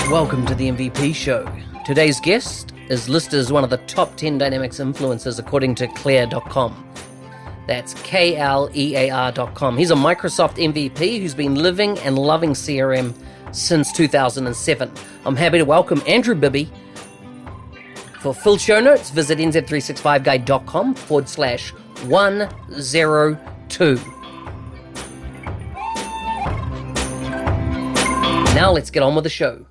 Welcome to the MVP Show. Today's guest is listed as one of the top 10 Dynamics influencers according to Claire.com. That's KLEAR.com. He's a Microsoft MVP who's been living and loving CRM since 2007. I'm happy to welcome Andrew Bibby. For full show notes, visit nz365guide.com/102. Now let's get on with the show.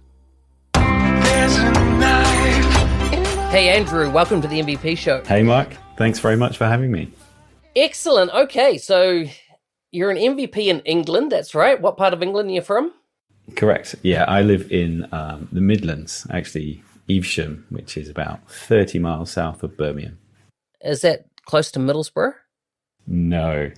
Hey Andrew, welcome to the MVP Show. Hey Mark, thanks very much for having me. Excellent. Okay, so you're an MVP in England, that's right. What part of England are you from? Correct. Yeah, I live in the Midlands, actually Evesham, which is about 30 miles south of Birmingham. Is that close to Middlesbrough? No,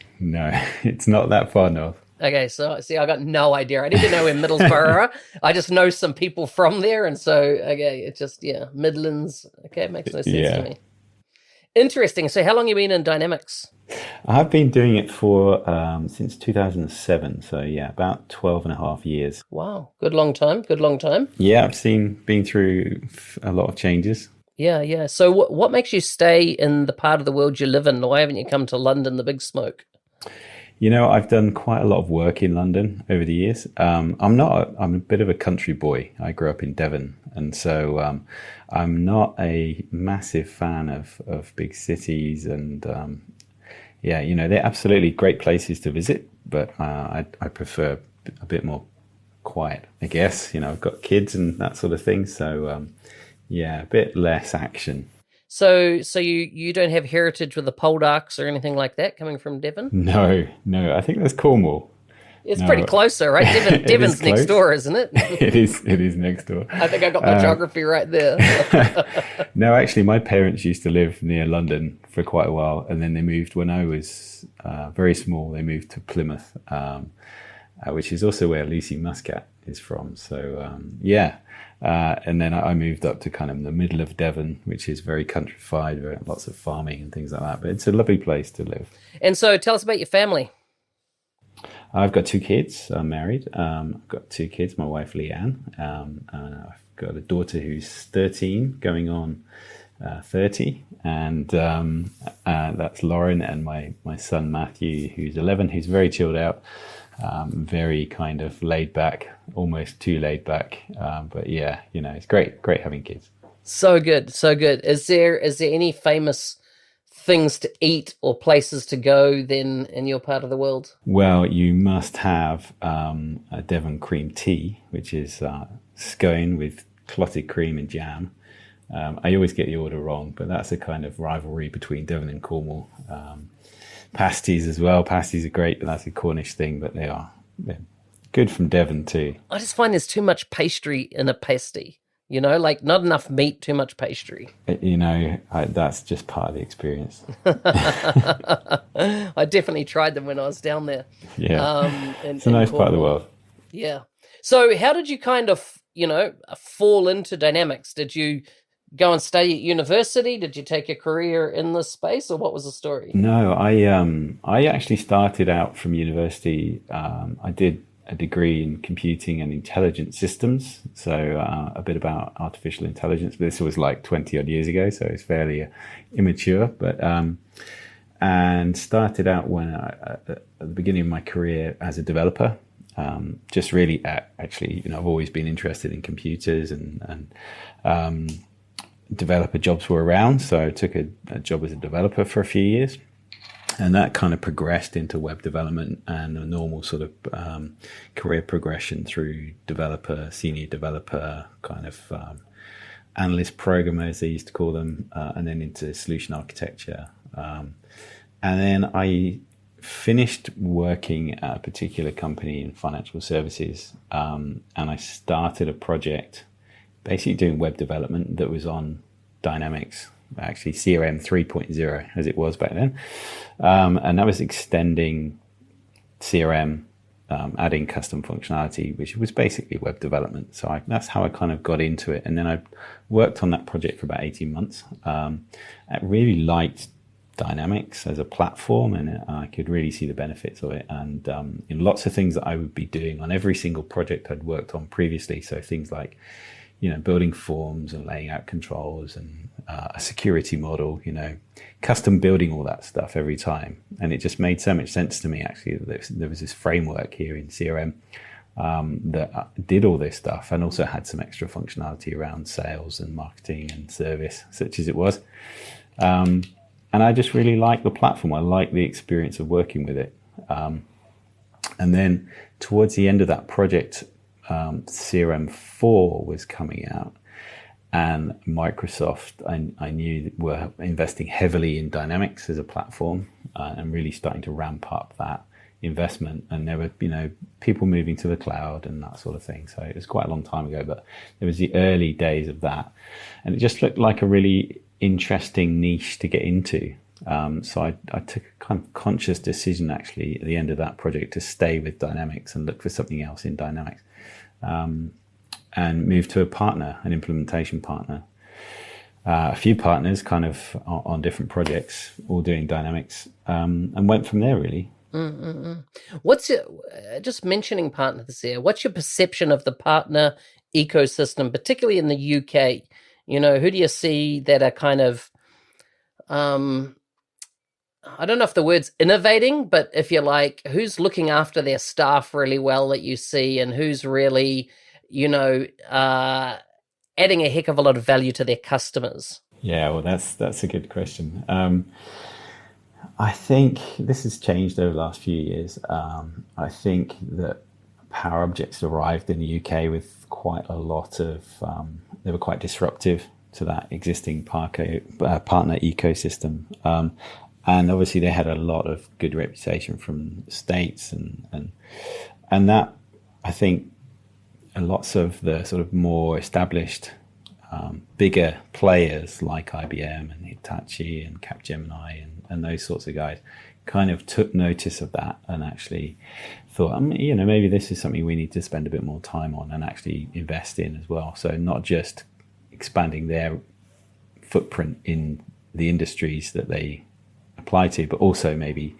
it's not that far north. Okay, so see, I got no idea. I didn't know where Middlesbrough are. I just know some people from there, and so, okay, it's just, Midlands. Okay, it makes no sense to me. Interesting. So how long have you been in Dynamics? I've been doing it for since 2007, so about 12 and a half years. Wow, good long time. Yeah, I've been through a lot of changes. Yeah. So what makes you stay in the part of the world you live in? Why haven't you come to London, the big smoke? You know, I've done quite a lot of work in London over the years. I'm a bit of a country boy. I grew up in Devon. And so I'm not a massive fan of big cities. And they're absolutely great places to visit. But I prefer a bit more quiet, I guess. You know, I've got kids and that sort of thing. So, a bit less action. So you don't have heritage with the Poldarks or anything like that coming from Devon? No. I think that's Cornwall. It's pretty closer, right? Devon's next door, isn't it? It is next door. I think I got my geography right there. No, actually, my parents used to live near London for quite a while, and then they moved when I was very small. They moved to Plymouth, which is also where Lucy Muscat is from. So, and then I moved up to kind of the middle of Devon, which is very countrified, lots of farming and things like that. But it's a lovely place to live. And so tell us about your family. I've got 2 kids. I'm married. I've got 2 kids, my wife Leanne. I've got a daughter who's 13 going on 30. And that's Lauren, and my son Matthew, who's 11, who's very chilled out. Very kind of laid back, almost too laid back. But it's great having kids. So good. Is there any famous things to eat or places to go then in your part of the world? Well, you must have a Devon cream tea, which is scone with clotted cream and jam. I always get the order wrong, but that's a kind of rivalry between Devon and Cornwall. Pasties as well. Pasties are great, but that's a Cornish thing, but they're good from Devon too. I just find there's too much pastry in a pasty. You know, like not enough meat, too much pastry. That's just part of the experience. I definitely tried them when I was down there. Yeah, it's a nice part of the world. Yeah. So how did you kind of, fall into Dynamics? Did you go and study at university? Did you take a career in this space, or what was the story? No, I actually started out from university. I did a degree in computing and intelligent systems, so a bit about artificial intelligence. But this was like 20 odd years ago, so it's fairly immature. But and started out at the beginning of my career as a developer. Just really, actually, I've always been interested in computers and developer jobs were around, so I took a job as a developer for a few years, and that kind of progressed into web development and a normal sort of career progression through developer, senior developer, kind of analyst programmer, as they used to call them, and then into solution architecture. And then I finished working at a particular company in financial services, and I started a project basically doing web development that was on Dynamics, actually CRM 3.0 as it was back then. And that was extending CRM, adding custom functionality, which was basically web development. So that's how I kind of got into it. And then I worked on that project for about 18 months. I really liked Dynamics as a platform, and I could really see the benefits of it. And lots of things that I would be doing on every single project I'd worked on previously. So things like, building forms and laying out controls and a security model, custom building all that stuff every time. And it just made so much sense to me, actually, that there was this framework here in CRM that did all this stuff and also had some extra functionality around sales and marketing and service, such as it was. And I just really like the platform. I like the experience of working with it. And then towards the end of that project, CRM4 was coming out, and Microsoft, I knew, were investing heavily in Dynamics as a platform and really starting to ramp up that investment. And there were, people moving to the cloud and that sort of thing. So it was quite a long time ago, but there was the early days of that. And it just looked like a really interesting niche to get into. So I took a kind of conscious decision, actually, at the end of that project to stay with Dynamics and look for something else in Dynamics, and move to a partner, an implementation partner. A few partners kind of on different projects, all doing Dynamics, and went from there, really. What's your, just mentioning partners there, what's your perception of the partner ecosystem, particularly in the UK? Who do you see that are kind of, I don't know if the word's innovating, but if you're like, who's looking after their staff really well that you see, and who's really, adding a heck of a lot of value to their customers? Yeah, well, that's a good question. I think this has changed over the last few years. I think that Power Objects arrived in the UK with quite a lot of, they were quite disruptive to that existing partner ecosystem. And obviously they had a lot of good reputation from the States, and that, I think, lots of the sort of more established, bigger players like IBM and Hitachi and Capgemini and those sorts of guys kind of took notice of that and actually thought, maybe this is something we need to spend a bit more time on and actually invest in as well. So not just expanding their footprint in the industries that they apply to, but also maybe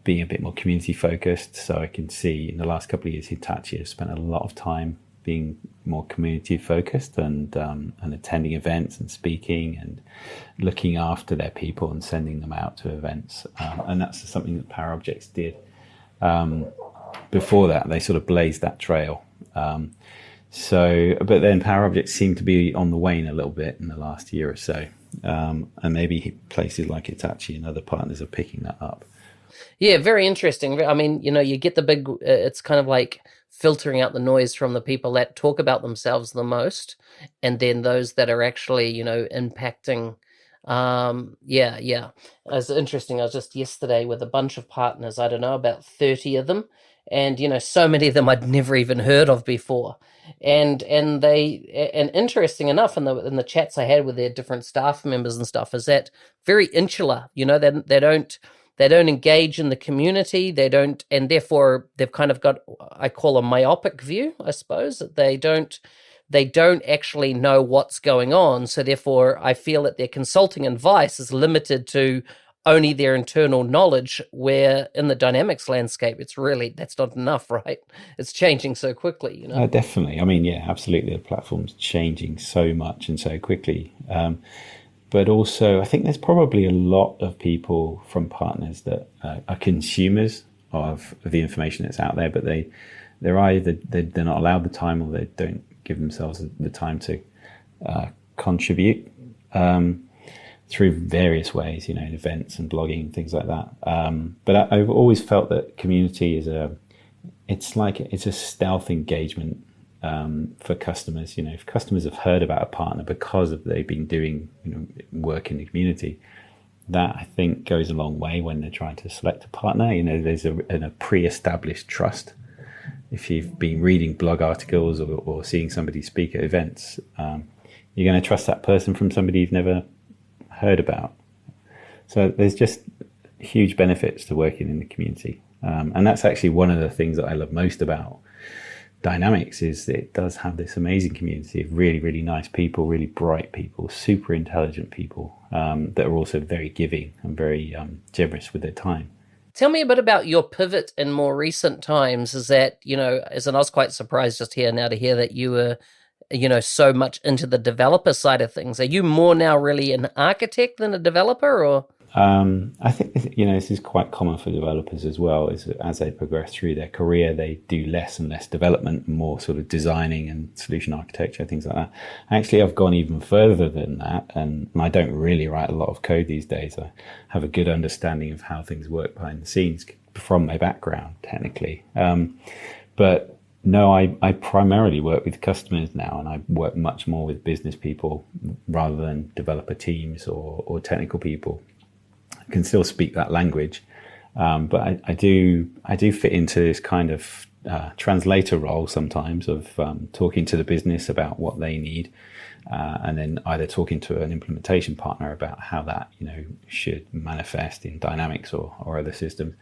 being a bit more community focused. So I can see in the last couple of years, Hitachi has spent a lot of time being more community focused and attending events and speaking and looking after their people and sending them out to events. And that's something that Power Objects did. Before that, they sort of blazed that trail. But then Power Objects seem to be on the wane a little bit in the last year or so. And maybe places like Hitachi and other partners are picking that up. Yeah, very interesting. I mean, you get the big, it's kind of like filtering out the noise from the people that talk about themselves the most, and then those that are actually, impacting. Yeah. It was interesting. I was just yesterday with a bunch of partners, I don't know, about 30 of them. And, so many of them I'd never even heard of before. And interesting enough, in the chats I had with their different staff members and stuff, is that very insular. They don't engage in the community. They don't, and therefore they've kind of got, I call a myopic view, I suppose. That they don't actually know what's going on. So therefore, I feel that their consulting advice is limited to only their internal knowledge, where in the Dynamics landscape, that's not enough, right? It's changing so quickly, Definitely. I mean, yeah, absolutely. The platform's changing so much and so quickly. But also, I think there's probably a lot of people from partners that are consumers of the information that's out there, but they're either they're not allowed the time, or they don't give themselves the time to contribute through various ways, events and blogging and things like that. But I've always felt that community is it's a stealth engagement. For customers, if customers have heard about a partner because they've been doing work in the community, that I think goes a long way when they're trying to select a partner. There's a pre-established trust. If you've been reading blog articles or seeing somebody speak at events, you're going to trust that person from somebody you've never heard about. So there's just huge benefits to working in the community, and that's actually one of the things that I love most about Dynamics is that it does have this amazing community of really, really nice people, really bright people, super intelligent people that are also very giving and very generous with their time. Tell me a bit about your pivot in more recent times. Is that, and I was quite surprised just here now to hear that you were, so much into the developer side of things. Are you more now really an architect than a developer, or? I think, this is quite common for developers as well, is that as they progress through their career, they do less and less development, more sort of designing and solution architecture, things like that. Actually, I've gone even further than that, and I don't really write a lot of code these days. I have a good understanding of how things work behind the scenes from my background, technically. But no, I primarily work with customers now, and I work much more with business people rather than developer teams or technical people. Can still speak that language, but I do fit into this kind of translator role sometimes of talking to the business about what they need, and then either talking to an implementation partner about how that should manifest in Dynamics or other systems,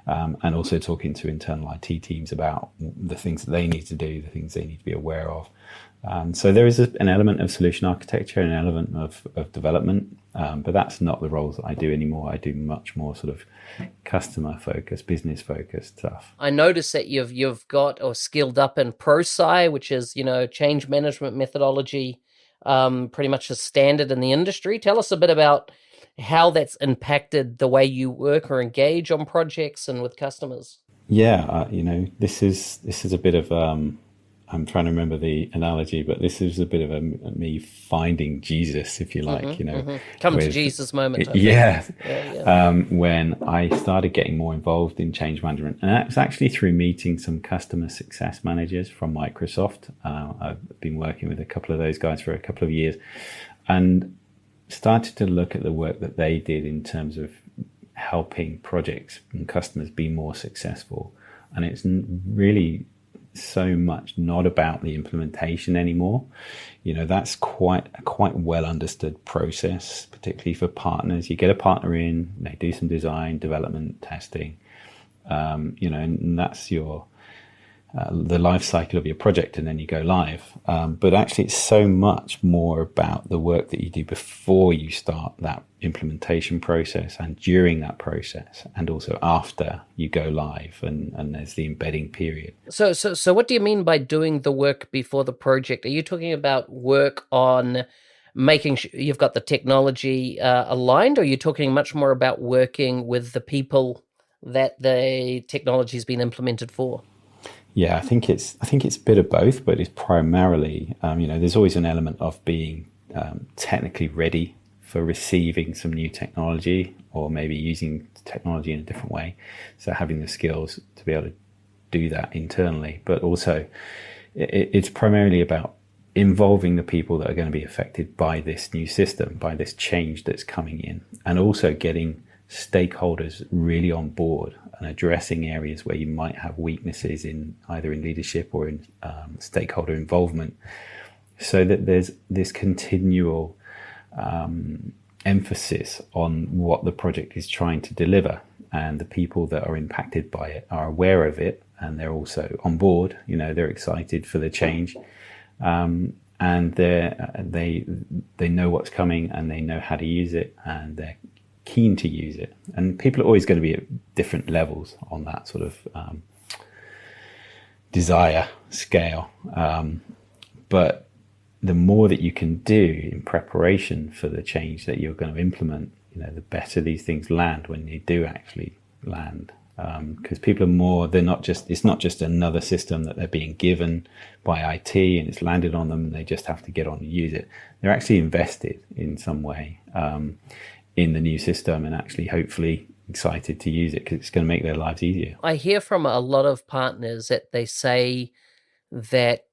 and also talking to internal IT teams about the things that they need to do, the things they need to be aware of. So there is an element of solution architecture, an element of development, but that's not the roles that I do anymore. I do much more sort of customer focused, business focused stuff. I noticed that you've got or skilled up in ProSci, which is change management methodology, pretty much a standard in the industry. Tell us a bit about how that's impacted the way you work or engage on projects and with customers. Yeah, this is a bit of I'm trying to remember the analogy, but this is a bit of me finding Jesus, if you like, Come to Jesus moment. Yeah. When I started getting more involved in change management, and that was actually through meeting some customer success managers from Microsoft. I've been working with a couple of those guys for a couple of years, and started to look at the work that they did in terms of helping projects and customers be more successful. And it's really so much not about the implementation anymore. That's quite a well understood process, particularly for partners. You get a partner in, they do some design, development, testing, and that's your the life cycle of your project, and then you go live. But actually, it's so much more about the work that you do before you start that implementation process, and during that process, and also after you go live, and there's the embedding period. So what do you mean by doing the work before the project? Are you talking about work on making sure you've got the technology aligned, or are you talking much more about working with the people that the technology has been implemented for? Yeah, I think it's a bit of both, but it's primarily, there's always an element of being technically ready for receiving some new technology, or maybe using technology in a different way. So having the skills to be able to do that internally, but also it's primarily about involving the people that are going to be affected by this new system, by this change that's coming in, and also getting stakeholders really on board and addressing areas where you might have weaknesses in either in leadership or in stakeholder involvement, so that there's this continual emphasis on what the project is trying to deliver, and the people that are impacted by it are aware of it, and they're also on board. They're excited for the change, and they know what's coming, and they know how to use it, and they're keen to use it. And people are always going to be at different levels on that sort of desire scale, but the more that you can do in preparation for the change that you're going to implement, the better these things land when they do actually land. Because people are more, it's not just another system that they're being given by IT and it's landed on them and they just have to get on and use it. They're actually invested in some way in the new system, and actually hopefully excited to use it because it's going to make their lives easier. I hear from a lot of partners that they say that,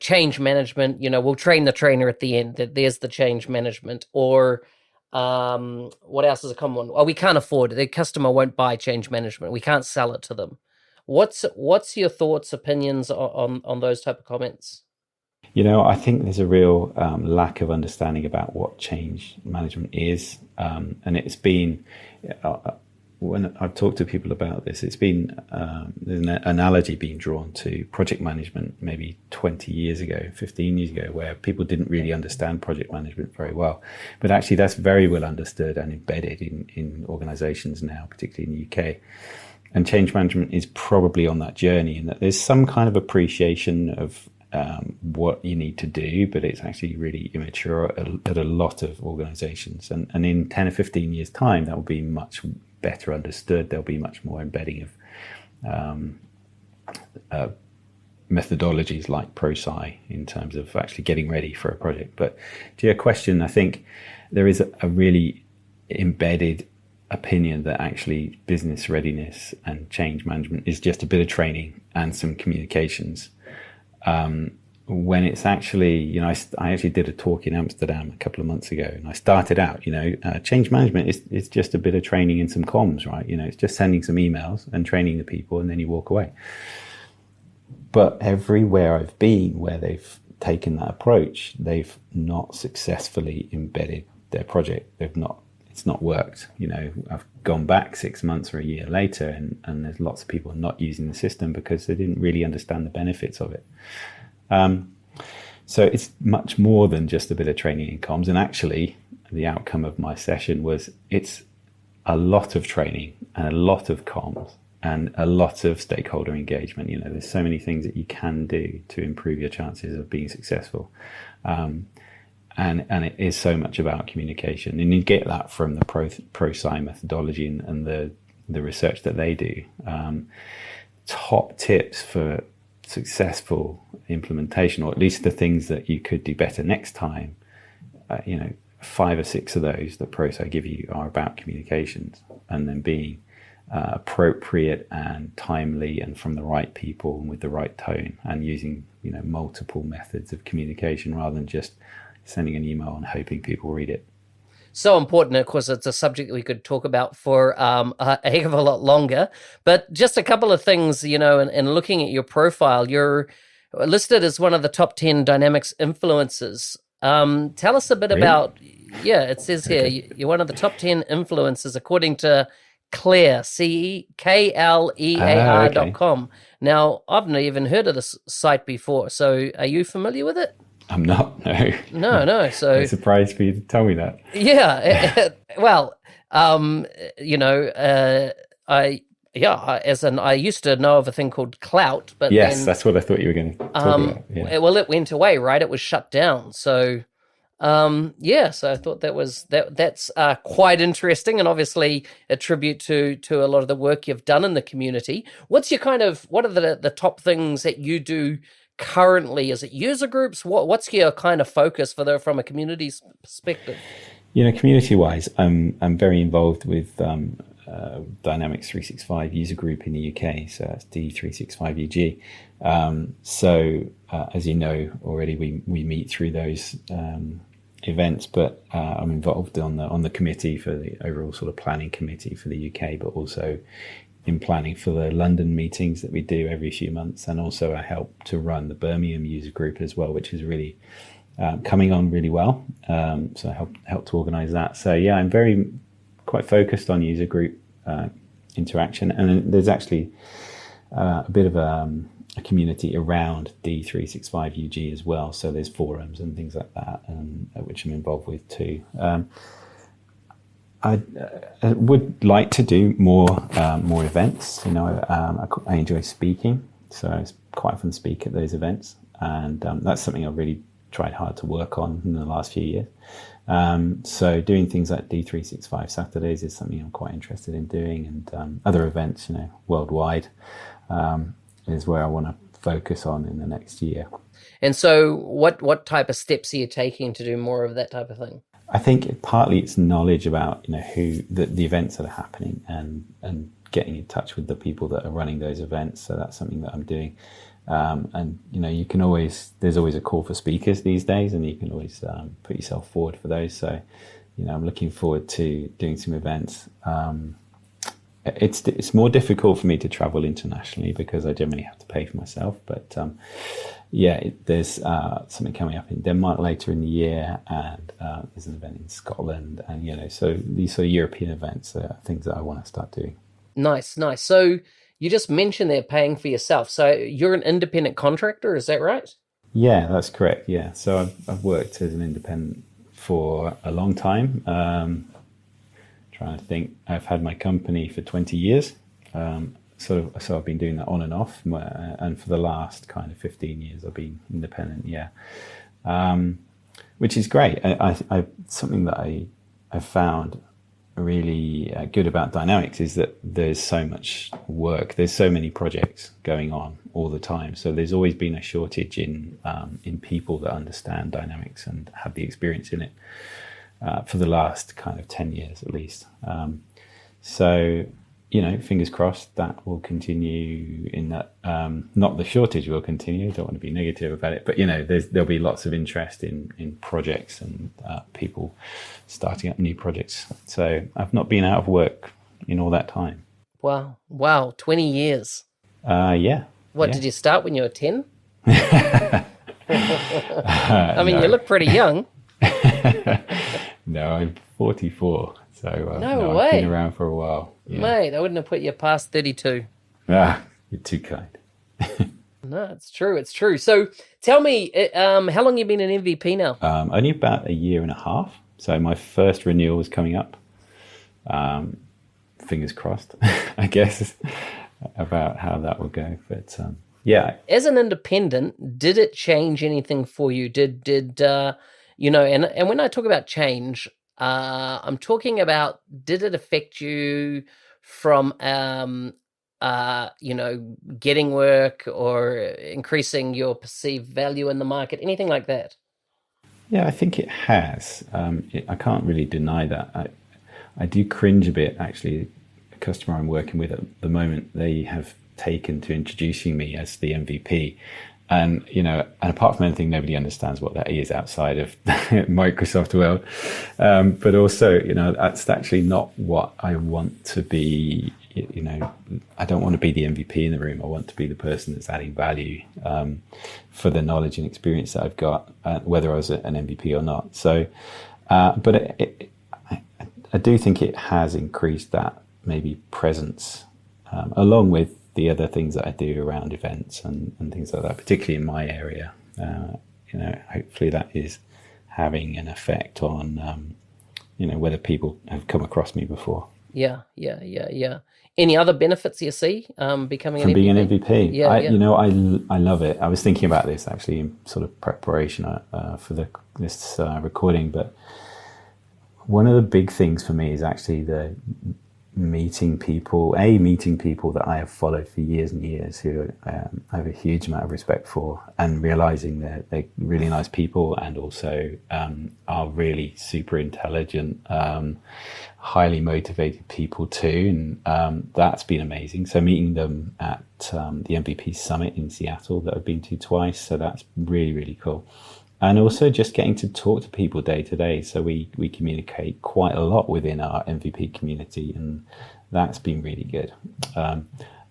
change management, we'll train the trainer at the end, that there's the change management, or what else is a common one? Oh, we can't afford it. The customer won't buy change management. We can't sell it to them. What's your thoughts, opinions on those type of comments? I think there's a real lack of understanding about what change management is. And it's been, when I've talked to people about this, it's been there's an analogy being drawn to project management maybe 20 years ago, 15 years ago, where people didn't really understand project management very well. But actually that's very well understood and embedded in organizations now, particularly in the UK. And change management is probably on that journey, in that there's some kind of appreciation of what you need to do, but it's actually really immature at a lot of organizations. And in 10 or 15 years' time, that will be much better understood. There'll be much more embedding of methodologies like ProSci in terms of actually getting ready for a project. But to your question, I think there is a really embedded opinion that actually business readiness and change management is just a bit of training and some communications. When it's actually, I actually did a talk in Amsterdam a couple of months ago, and I started out, change management is just a bit of training and some comms, right? It's just sending some emails and training the people, and then you walk away. But everywhere I've been where they've taken that approach, they've not successfully embedded their project. It's not worked. I've gone back 6 months or a year later, and there's lots of people not using the system because they didn't really understand the benefits of it. So it's much more than just a bit of training in comms. And actually, the outcome of my session was it's a lot of training and a lot of comms and a lot of stakeholder engagement. There's so many things that you can do to improve your chances of being successful. And it is so much about communication, and you get that from the ProSci methodology and the research that they do. Top tips for successful implementation, or at least the things that you could do better next time. 5 or 6 of those that ProSci give you are about communications, and then being appropriate and timely and from the right people and with the right tone, and using multiple methods of communication rather than just sending an email and hoping people read it. So important, of course. It's a subject that we could talk about for a heck of a lot longer. But just a couple of things, in looking at your profile, you're listed as one of the top 10 Dynamics influencers. Tell us a bit about, it says here, you're one of the top 10 influencers according to Claire, CKLEAR.com. Now, I've never even heard of this site before. So are you familiar with it? I'm not, no. No. So I'm surprised for you to tell me that. Yeah. Well, I used to know of a thing called Clout, but yes, that's what I thought you were going to talk about. Yeah. Well, it went away, right? It was shut down. So, so I thought that's quite interesting, and obviously a tribute to a lot of the work you've done in the community. What are the top things that you do currently? Is it user groups? What's your kind of focus from a community's perspective? Community-wise, I'm very involved with Dynamics 365 user group in the UK, so that's D365UG. As you know already, we meet through those events, but I'm involved on the committee for the overall sort of planning committee for the UK, but also in planning for the London meetings that we do every few months, and also I help to run the Birmingham user group as well, which is really coming on really well. So I help to organise that. So yeah, I'm quite focused on user group interaction, and there's actually a bit of a community around D365UG as well. So there's forums and things like that, which I'm involved with too. I would like to do more events. I enjoy speaking, so I quite often speak at those events, and that's something I've really tried hard to work on in the last few years. So doing things like D365 Saturdays is something I'm quite interested in doing, and other events, worldwide, is where I want to focus on in the next year. And so what type of steps are you taking to do more of that type of thing? I think partly it's knowledge about who the events that are happening, and getting in touch with the people that are running those events. So that's something that I'm doing. And you can there's always a call for speakers these days, and you can always put yourself forward for those. So I'm looking forward to doing some events. It's more difficult for me to travel internationally because I generally have to pay for myself, but yeah, there's something coming up in Denmark later in the year, and there's an event in Scotland, and so these sort of European events are things that I want to start doing. Nice, nice. So you just mentioned they're paying for yourself. So you're an independent contractor, is that right? Yeah, that's correct. Yeah, so I've worked as an independent for a long time. Trying to think, I've had my company for 20 years. So I've been doing that on and off, and for the last kind of 15 years, I've been independent. Yeah, which is great. Something that I've found really good about Dynamics is that there's so much work. There's so many projects going on all the time. So there's always been a shortage in people that understand Dynamics and have the experience in it for the last kind of 10 years at least. So fingers crossed that will continue in that. Not the shortage will continue. I don't want to be negative about it, but there'll be lots of interest in projects and people starting up new projects. So I've not been out of work in all that time. Wow, 20 years. Yeah. What, yeah. Did you start when you were 10? I mean, No. You look pretty young. No, I'm 44. So No I've way. been around for a while. Yeah. Mate, I wouldn't have put you past 32. You're too kind. No, it's true. It's true. So tell me, how long you been an MVP now? Only about a year and a half. So my first renewal is coming up. Fingers crossed, I guess, about how that will go. But yeah. As an independent, did it change anything for you? Did and when I talk about change, I'm talking about, did it affect you from getting work or increasing your perceived value in the market, anything like that? Yeah, I think it has. I can't really deny that. I do cringe a bit, actually. A customer I'm working with at the moment, they have taken to introducing me as the MVP. And, and apart from anything, nobody understands what that is outside of Microsoft world. But also, that's actually not what I want to be. I don't want to be the MVP in the room. I want to be the person that's adding value for the knowledge and experience that I've got, whether I was an MVP or not. So, but I do think it has increased that maybe presence, along with the other things that I do around events and things like that, particularly in my area. Hopefully that is having an effect on, whether people have come across me before. Yeah. Any other benefits you see becoming from being an MVP? Yeah, I love it. I was thinking about this actually in sort of preparation for this recording, but one of the big things for me is actually the meeting people that I have followed for years and years, who I have a huge amount of respect for, and realizing that they're really nice people and also are really super intelligent, highly motivated people too. And that's been amazing. So meeting them at the MVP Summit in Seattle that I've been to twice. So that's really, really cool. And also just getting to talk to people day to day. So we communicate quite a lot within our MVP community, and that's been really good.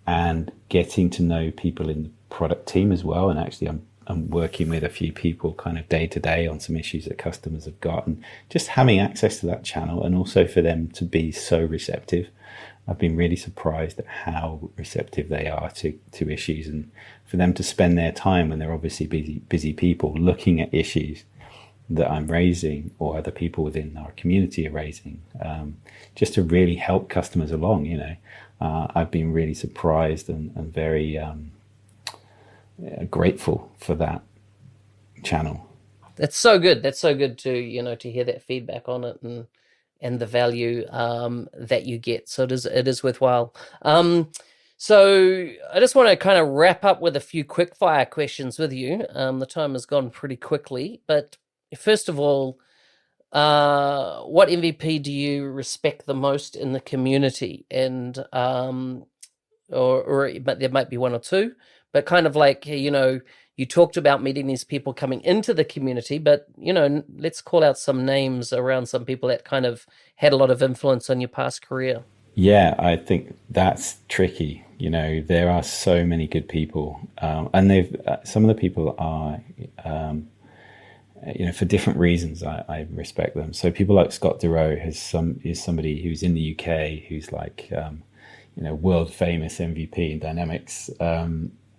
And getting to know people in the product team as well. And actually I'm working with a few people kind of day to day on some issues that customers have got, and just having access to that channel, and also for them to be so receptive. I've been really surprised at how receptive they are to issues, and for them to spend their time when they're obviously busy people looking at issues that I'm raising or other people within our community are raising, just to really help customers along. I've been really surprised and very grateful for that channel. That's so good. That's so good to to hear that feedback on it and the value that you get. So it is worthwhile. So I just want to kind of wrap up with a few quick fire questions with you. The time has gone pretty quickly, but first of all, what MVP do you respect the most in the community? And but there might be one or two, but kind of like, you talked about meeting these people coming into the community, but, let's call out some names around some people that kind of had a lot of influence on your past career. Yeah, I think that's tricky. There are so many good people, and some of the people are, for different reasons. I respect them. So people like Scott Durow is somebody who's in the UK who's like, world famous MVP in Dynamics.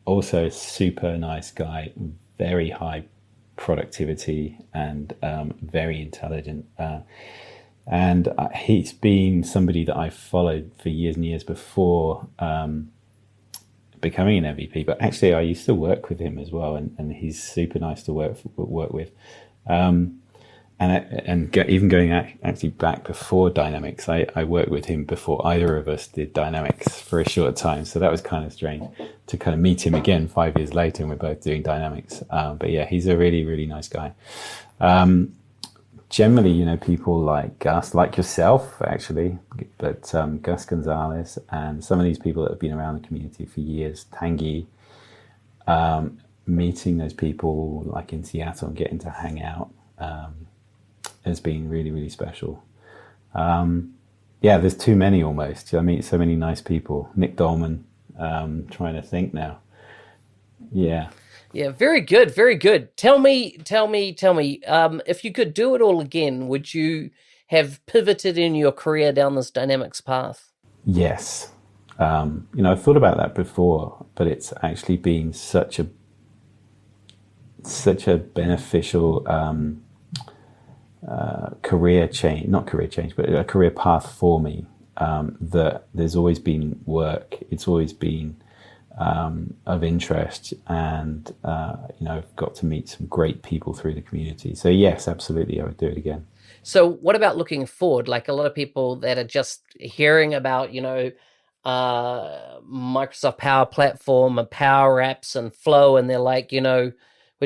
Also a super nice guy, very high productivity and very intelligent. And he's been somebody that I've followed for years and years before becoming an MVP. But actually, I used to work with him as well, and he's super nice to work with. Even going actually back before Dynamics, I worked with him before either of us did Dynamics for a short time. So that was kind of strange to kind of meet him again 5 years later, and we're both doing Dynamics. But yeah, he's a really, really nice guy. Generally, people like Gus, like yourself, actually, but Gus Gonzalez and some of these people that have been around the community for years, Tanguy, meeting those people like in Seattle and getting to hang out has been really, really special. There's too many almost. I meet so many nice people. Nick Dolman, trying to think now. Yeah. Yeah, very good, very good. Tell me, if you could do it all again, would you have pivoted in your career down this Dynamics path? Yes. I've thought about that before, but it's actually been such a beneficial career change, not career change, but a career path for me, that there's always been work. It's always been of interest, and I've got to meet some great people through the community. So yes, absolutely, I would do it again. So what about looking forward? Like a lot of people that are just hearing about, Microsoft Power Platform and Power Apps and Flow, and they're like, we're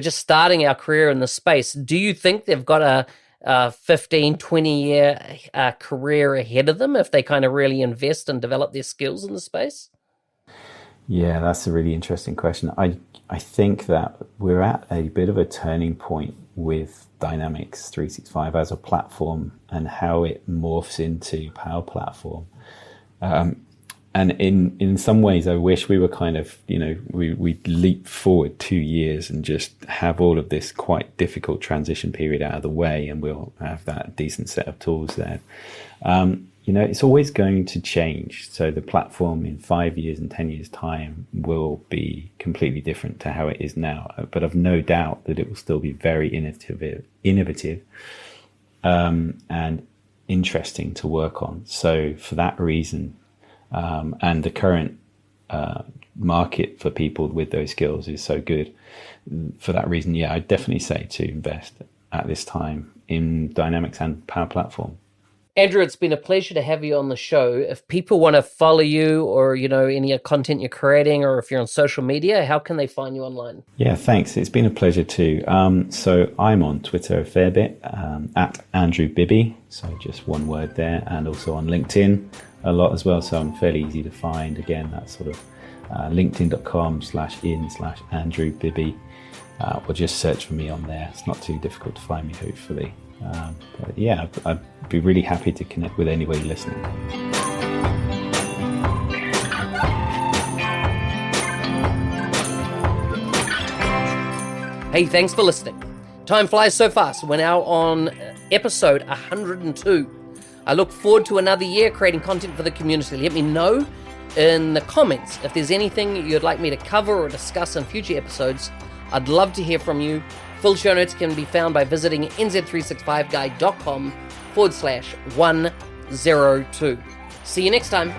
just starting our career in the space. Do you think they've got a 15, 20-year career ahead of them if they kind of really invest and develop their skills in the space? Yeah, that's a really interesting question. I think that we're at a bit of a turning point with Dynamics 365 as a platform and how it morphs into Power Platform. And in some ways, I wish we were kind of, we'd leap forward 2 years and just have all of this quite difficult transition period out of the way, and we'll have that decent set of tools there. It's always going to change. So the platform in 5 years and 10 years time will be completely different to how it is now. But I've no doubt that it will still be very innovative and interesting to work on. So for that reason, and the current market for people with those skills is so good. For that reason, yeah, I'd definitely say to invest at this time in Dynamics and Power Platform. Andrew, it's been a pleasure to have you on the show. If people want to follow you or, any content you're creating, or if you're on social media, how can they find you online? Yeah, thanks. It's been a pleasure too. So I'm on Twitter a fair bit, at Andrew Bibby. So just one word there. And also on LinkedIn a lot as well. So I'm fairly easy to find. Again, that's sort of linkedin.com/in/Andrew Bibby. Or just search for me on there. It's not too difficult to find me, hopefully. But yeah, I'd be really happy to connect with anybody listening. Hey, thanks for listening. Time flies so fast. We're now on episode 102. I look forward to another year creating content for the community. Let me know in the comments if there's anything you'd like me to cover or discuss in future episodes. I'd love to hear from you. Full show notes can be found by visiting nz365guide.com/102. See you next time.